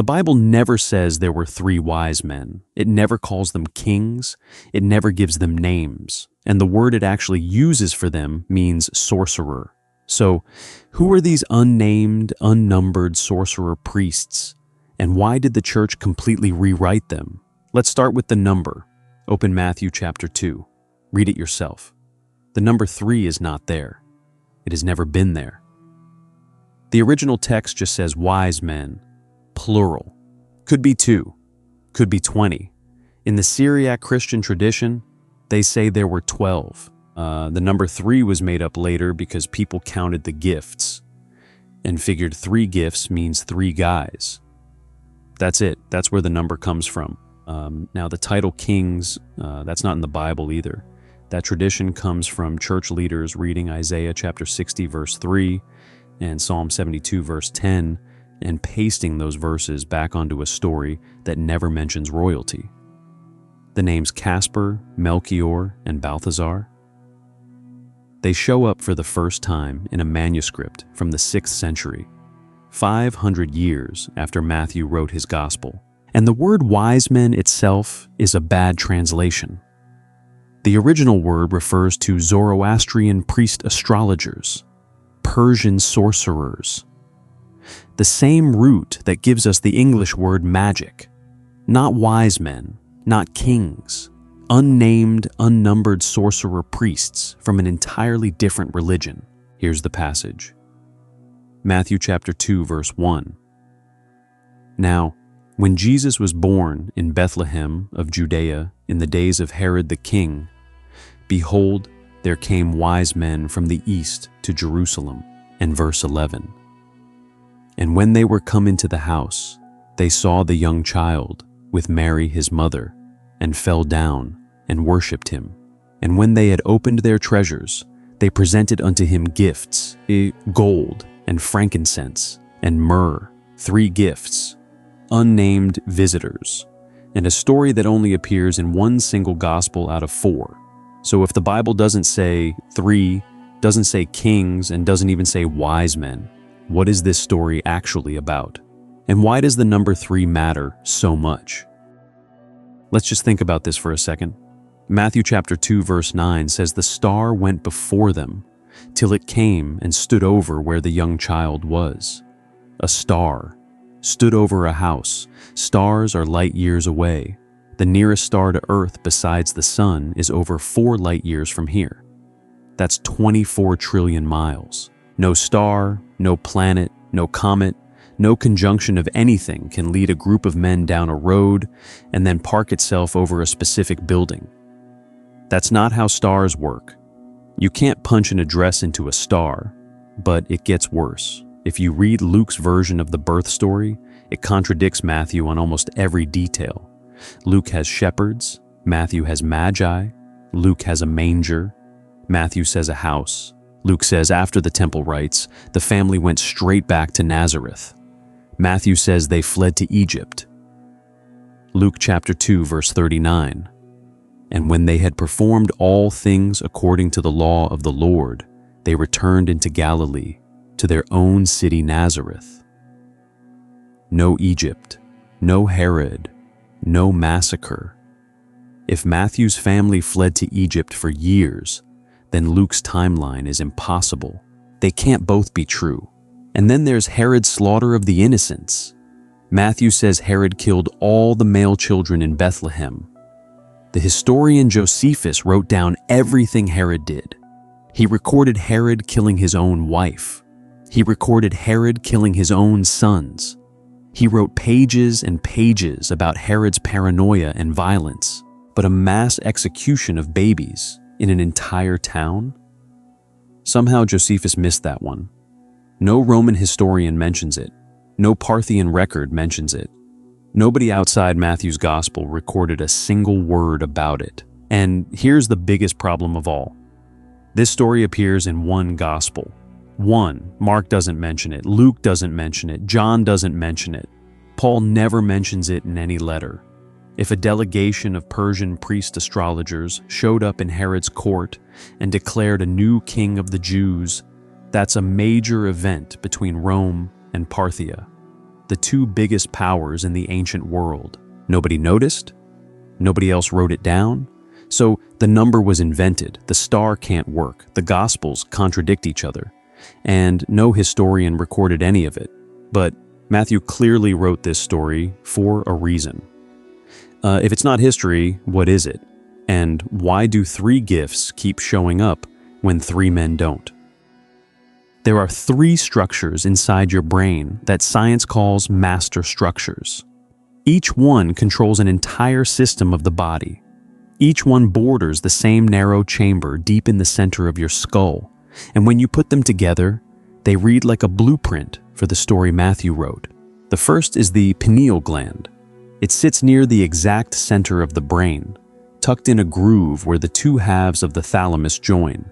Bible never says there were 3 wise men. It never calls them kings. It never gives them names. And the word it actually uses for them means sorcerer. So, who are these unnamed, unnumbered sorcerer priests? And why did the church completely rewrite them? Let's start with the number. Open Matthew chapter 2. Read it yourself. The number 3 is not there. It has never been there. The original text just says wise men, plural. Could be 2, could be 20. In the Syriac Christian tradition, they say there were 12. The number 3 was made up later because people counted the gifts and figured 3 gifts means 3 guys. That's it. That's where the number comes from. Now, the title kings, that's not in the Bible either. That tradition comes from church leaders reading Isaiah chapter 60, verse 3, and Psalm 72, verse 10, and pasting those verses back onto a story that never mentions royalty. The names Casper, Melchior, and Balthazar, they show up for the first time in a manuscript from the 6th century, 500 years after Matthew wrote his gospel. And the word wise men itself is a bad translation. The original word refers to Zoroastrian priest astrologers, Persian sorcerers, the same root that gives us the English word magic. Not wise men, not kings, unnamed, unnumbered sorcerer priests from an entirely different religion. Here's the passage. Matthew chapter 2, verse 1. Now, when Jesus was born in Bethlehem of Judea in the days of Herod the king, behold, there came wise men from the east to Jerusalem. And verse 11. And when they were come into the house, they saw the young child with Mary his mother, and fell down and worshipped him. And when they had opened their treasures, they presented unto him gifts, gold and frankincense and myrrh, 3 gifts, unnamed visitors, and a story that only appears in one single gospel out of 4. So if the Bible doesn't say 3, doesn't say kings, and doesn't even say wise men, what is this story actually about? And why does the number 3 matter so much? Let's just think about this for a second. Matthew chapter 2 verse 9 says the star went before them till it came and stood over where the young child was. A star stood over a house. Stars are light years away. The nearest star to Earth besides the sun is over 4 light years from here. That's 24 trillion miles. No star, no planet, no comet, no conjunction of anything can lead a group of men down a road and then park itself over a specific building. That's not how stars work. You can't punch an address into a star, but it gets worse. If you read Luke's version of the birth story, it contradicts Matthew on almost every detail. Luke has shepherds, Matthew has Magi, Luke has a manger, Matthew says a house. Luke says after the temple rites, the family went straight back to Nazareth. Matthew says they fled to Egypt. Luke chapter 2 verse 39. And when they had performed all things according to the law of the Lord, they returned into Galilee, to their own city Nazareth. No Egypt, no Herod, no massacre. If Matthew's family fled to Egypt for years, then Luke's timeline is impossible. They can't both be true. And then there's Herod's slaughter of the innocents. Matthew says Herod killed all the male children in Bethlehem. The historian Josephus wrote down everything Herod did. He recorded Herod killing his own wife. He recorded Herod killing his own sons. He wrote pages and pages about Herod's paranoia and violence, but a mass execution of babies in an entire town? Somehow Josephus missed that one. No Roman historian mentions it. No Parthian record mentions it. Nobody outside Matthew's gospel recorded a single word about it. And here's the biggest problem of all. This story appears in one gospel. One, Mark doesn't mention it, Luke doesn't mention it, John doesn't mention it. Paul never mentions it in any letter. If a delegation of Persian priest astrologers showed up in Herod's court and declared a new king of the Jews, that's a major event between Rome and Parthia. the two biggest powers in the ancient world. Nobody noticed, nobody else wrote it down, so the number was invented. The star can't work, the Gospels contradict each other, and no historian recorded any of it. But Matthew clearly wrote this story for a reason. If it's not history, what is it? And why do three gifts keep showing up when three men don't? There are three structures inside your brain that science calls master structures. Each one controls an entire system of the body. Each one borders the same narrow chamber deep in the center of your skull, and when you put them together, they read like a blueprint for the story Matthew wrote. The first is the pineal gland. It sits near the exact center of the brain, tucked in a groove where the two halves of the thalamus join.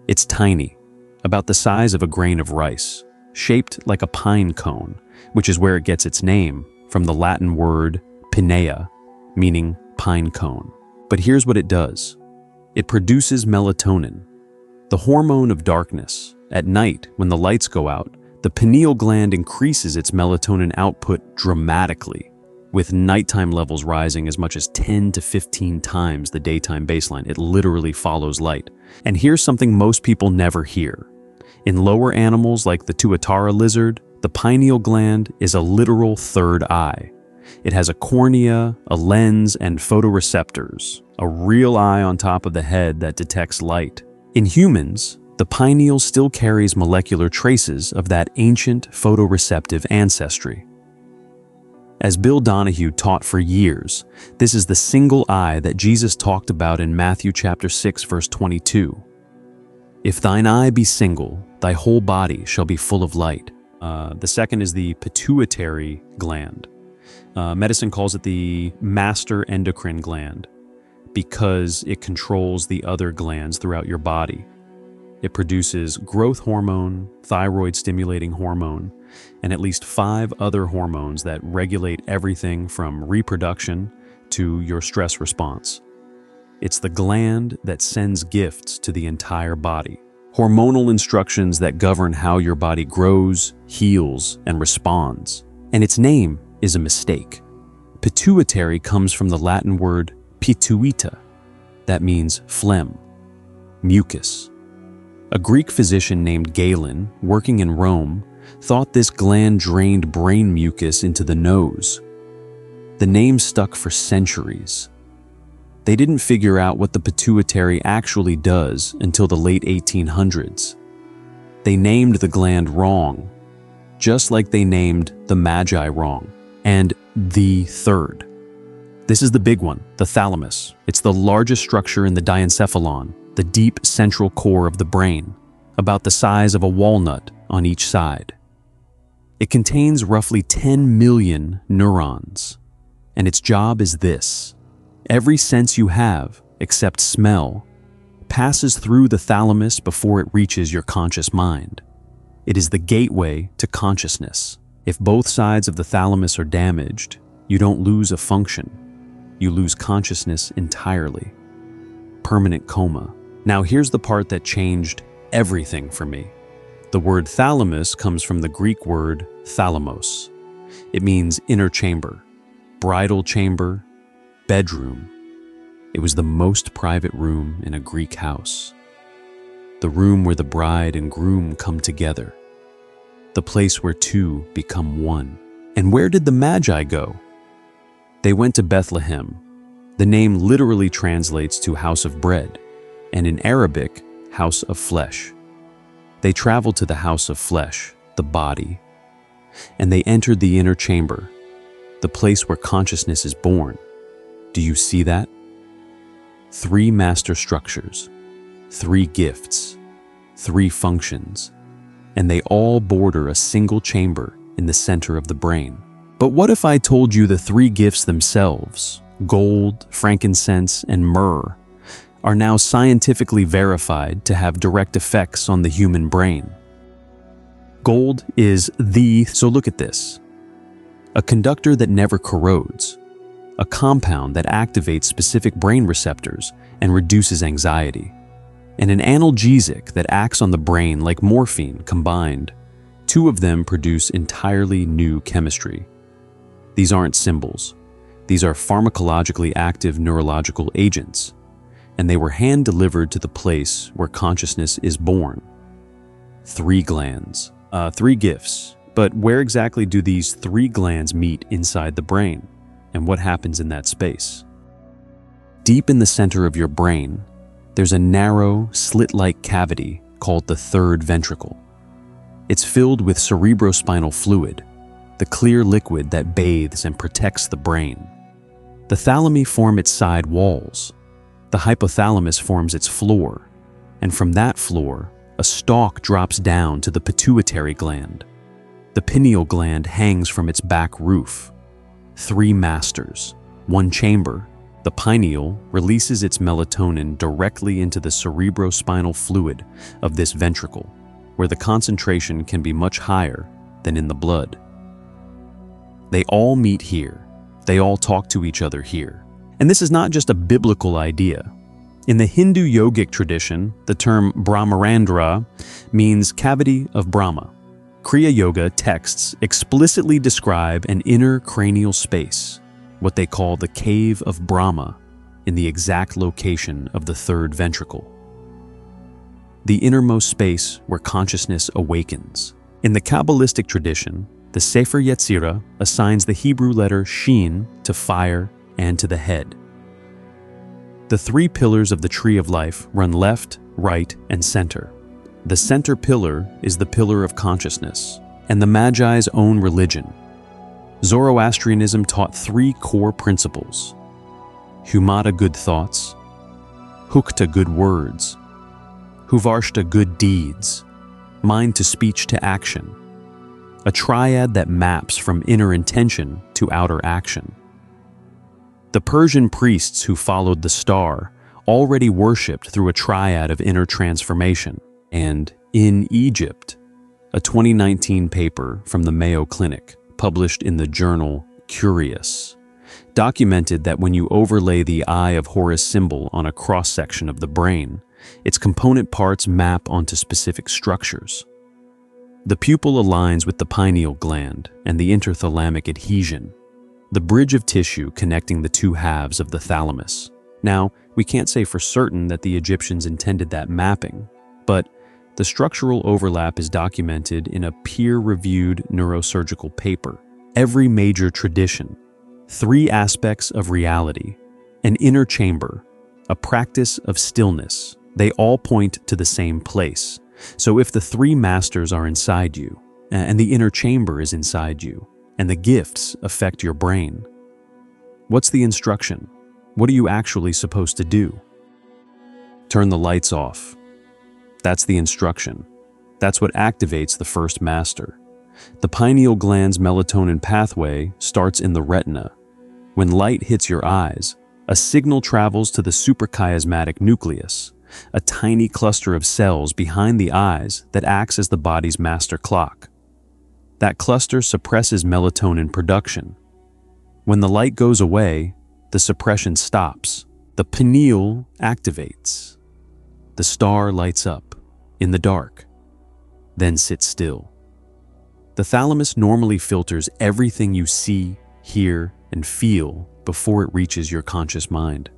It's tiny, about the size of a grain of rice, shaped like a pine cone, which is where it gets its name from the Latin word pinea, meaning pine cone. But here's what it does. It produces melatonin, the hormone of darkness. At night, when the lights go out, the pineal gland increases its melatonin output dramatically, with nighttime levels rising as much as 10 to 15 times the daytime baseline. It literally follows light. And here's something most people never hear. In lower animals like the tuatara lizard, the pineal gland is a literal third eye. It has a cornea, a lens, and photoreceptors, a real eye on top of the head that detects light. In humans, the pineal still carries molecular traces of that ancient photoreceptive ancestry. As Bill Donahue taught for years, this is the single eye that Jesus talked about in Matthew chapter 6, verse 22. If thine eye be single, thy whole body shall be full of light. The second is the pituitary gland. Medicine calls it the master endocrine gland because it controls the other glands throughout your body. It produces growth hormone, thyroid-stimulating hormone, and at least 5 other hormones that regulate everything from reproduction to your stress response. It's the gland that sends gifts to the entire body. Hormonal instructions that govern how your body grows, heals, and responds. And its name is a mistake. Pituitary comes from the Latin word pituita. That means phlegm, mucus. A Greek physician named Galen, working in Rome, thought this gland drained brain mucus into the nose. The name stuck for centuries. They didn't figure out what the pituitary actually does until the late 1800s. They named the gland wrong, just like they named the Magi wrong, and the third. This is the big one, the thalamus. It's the largest structure in the diencephalon, the deep central core of the brain, about the size of a walnut on each side. It contains roughly 10 million neurons, and its job is this. Every sense you have, except smell, passes through the thalamus before it reaches your conscious mind. It is the gateway to consciousness. If both sides of the thalamus are damaged, you don't lose a function. You lose consciousness entirely. Permanent coma. Now here's the part that changed everything for me. The word thalamus comes from the Greek word thalamos. It means inner chamber, bridal chamber, bedroom. It was the most private room in a Greek house. The room where the bride and groom come together. The place where two become one. And where did the Magi go? They went to Bethlehem. The name literally translates to house of bread, and in Arabic, house of flesh. They traveled to the house of flesh, the body, and they entered the inner chamber, the place where consciousness is born. Do you see that? 3 master structures, 3 gifts, 3 functions, and they all border a single chamber in the center of the brain. But what if I told you the 3 gifts themselves, gold, frankincense, and myrrh, are now scientifically verified to have direct effects on the human brain? Gold is so look at this. A conductor that never corrodes, a compound that activates specific brain receptors and reduces anxiety, and an analgesic that acts on the brain like morphine combined, Two of them produce entirely new chemistry. These aren't symbols. These are pharmacologically active neurological agents, and they were hand-delivered to the place where consciousness is born. 3 glands. 3 gifts. But where exactly do these 3 glands meet inside the brain, and what happens in that space? Deep in the center of your brain, there's a narrow, slit-like cavity called the third ventricle. It's filled with cerebrospinal fluid, the clear liquid that bathes and protects the brain. The thalami form its side walls. The hypothalamus forms its floor, and from that floor, a stalk drops down to the pituitary gland. The pineal gland hangs from its back roof. 3 masters, 1 chamber. The pineal releases its melatonin directly into the cerebrospinal fluid of this ventricle, where the concentration can be much higher than in the blood. They all meet here. They all talk to each other here. And this is not just a biblical idea. In the Hindu yogic tradition, the term Brahmarandra means cavity of Brahma. Kriya Yoga texts explicitly describe an inner cranial space, what they call the cave of Brahma, in the exact location of the third ventricle. The innermost space where consciousness awakens. In the Kabbalistic tradition, the Sefer Yetzirah assigns the Hebrew letter Shin to fire and to the head. The 3 pillars of the tree of life run left, right, and center. The center pillar is the pillar of consciousness, and the Magi's own religion. Zoroastrianism taught 3 core principles: Humata, good thoughts; Hukta, good words; Huvarshta, good deeds; mind to speech to action. A triad that maps from inner intention to outer action. The Persian priests who followed the star already worshipped through a triad of inner transformation. And in Egypt, a 2019 paper from the Mayo Clinic, published in the journal Curious, documented that when you overlay the Eye of Horus symbol on a cross-section of the brain, its component parts map onto specific structures. The pupil aligns with the pineal gland and the interthalamic adhesion, the bridge of tissue connecting the 2 halves of the thalamus. Now, we can't say for certain that the Egyptians intended that mapping, but the structural overlap is documented in a peer-reviewed neurosurgical paper. Every major tradition, 3 aspects of reality, an inner chamber, a practice of stillness, they all point to the same place. So if the 3 masters are inside you, and the inner chamber is inside you, and the gifts affect your brain, what's the instruction? What are you actually supposed to do? Turn the lights off. That's the instruction. That's what activates the first master. The pineal gland's melatonin pathway starts in the retina. When light hits your eyes, a signal travels to the suprachiasmatic nucleus, a tiny cluster of cells behind the eyes that acts as the body's master clock. That cluster suppresses melatonin production. When the light goes away, the suppression stops. The pineal activates. The star lights up, in the dark, then sits still. The thalamus normally filters everything you see, hear, and feel before it reaches your conscious mind.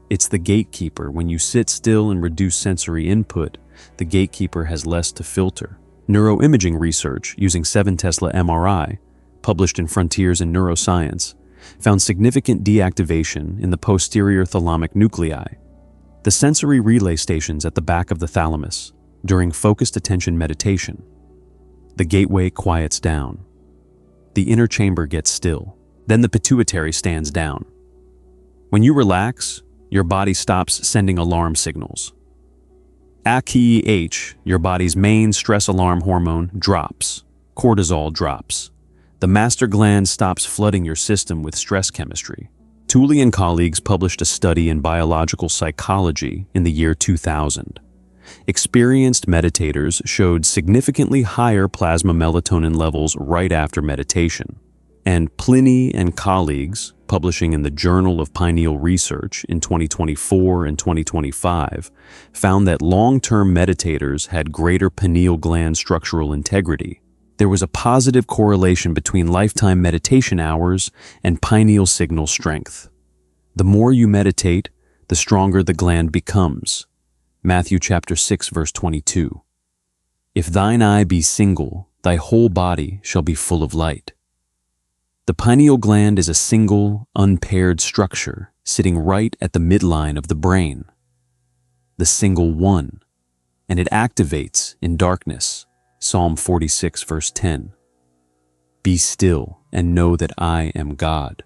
It's the gatekeeper. When you sit still and reduce sensory input, the gatekeeper has less to filter. Neuroimaging research using 7 Tesla MRI, published in Frontiers in Neuroscience, found significant deactivation in the posterior thalamic nuclei, the sensory relay stations at the back of the thalamus, during focused attention meditation. The gateway quiets down. The inner chamber gets still. Then the pituitary stands down. When you relax, your body stops sending alarm signals. AKH, your body's main stress alarm hormone, drops. Cortisol drops. The master gland stops flooding your system with stress chemistry. Tooley and colleagues published a study in Biological Psychology in the year 2000. Experienced meditators showed significantly higher plasma melatonin levels right after meditation. And Pliny and colleagues, publishing in the Journal of Pineal Research in 2024 and 2025, found that long-term meditators had greater pineal gland structural integrity. There was a positive correlation between lifetime meditation hours and pineal signal strength. The more you meditate, the stronger the gland becomes. Matthew chapter 6, verse 22. If thine eye be single, thy whole body shall be full of light. The pineal gland is a single, unpaired structure sitting right at the midline of the brain. The single one, and it activates in darkness. Psalm 46, verse 10. Be still and know that I am God.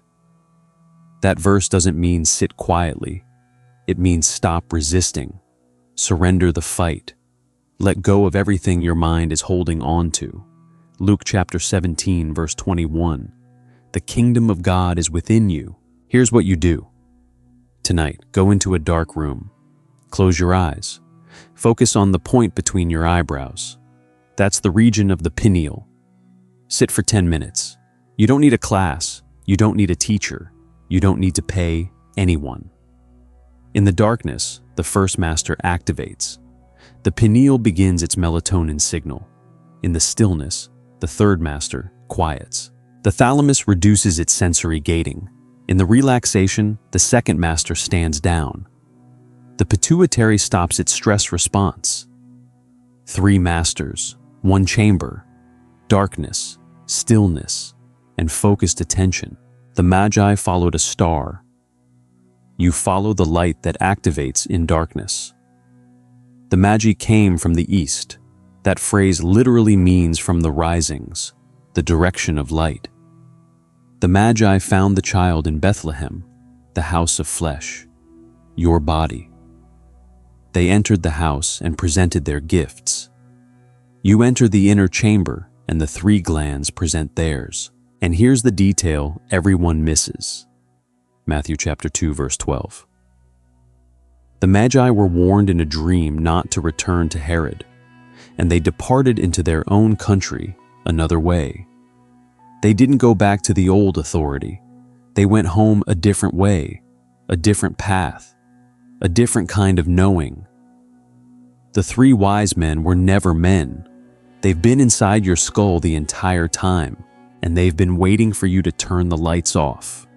That verse doesn't mean sit quietly. It means stop resisting. Surrender the fight. Let go of everything your mind is holding on to. Luke chapter 17, verse 21. The kingdom of God is within you. Here's what you do. Tonight, go into a dark room. Close your eyes. Focus on the point between your eyebrows. That's the region of the pineal. Sit for 10 minutes. You don't need a class. You don't need a teacher. You don't need to pay anyone. In the darkness, the first master activates. The pineal begins its melatonin signal. In the stillness, the third master quiets. The thalamus reduces its sensory gating. In the relaxation, the second master stands down. The pituitary stops its stress response. 3 masters, 1 chamber, darkness, stillness, and focused attention. The Magi followed a star. You follow the light that activates in darkness. The Magi came from the east. That phrase literally means from the risings, the direction of light. The Magi found the child in Bethlehem, the house of flesh, your body. They entered the house and presented their gifts. You enter the inner chamber and the 3 glands present theirs. And here's the detail everyone misses. Matthew chapter 2, verse 12. The Magi were warned in a dream not to return to Herod, and they departed into their own country another way. They didn't go back to the old authority. They went home a different way, a different path, a different kind of knowing. The 3 wise men were never men. They've been inside your skull the entire time, and they've been waiting for you to turn the lights off.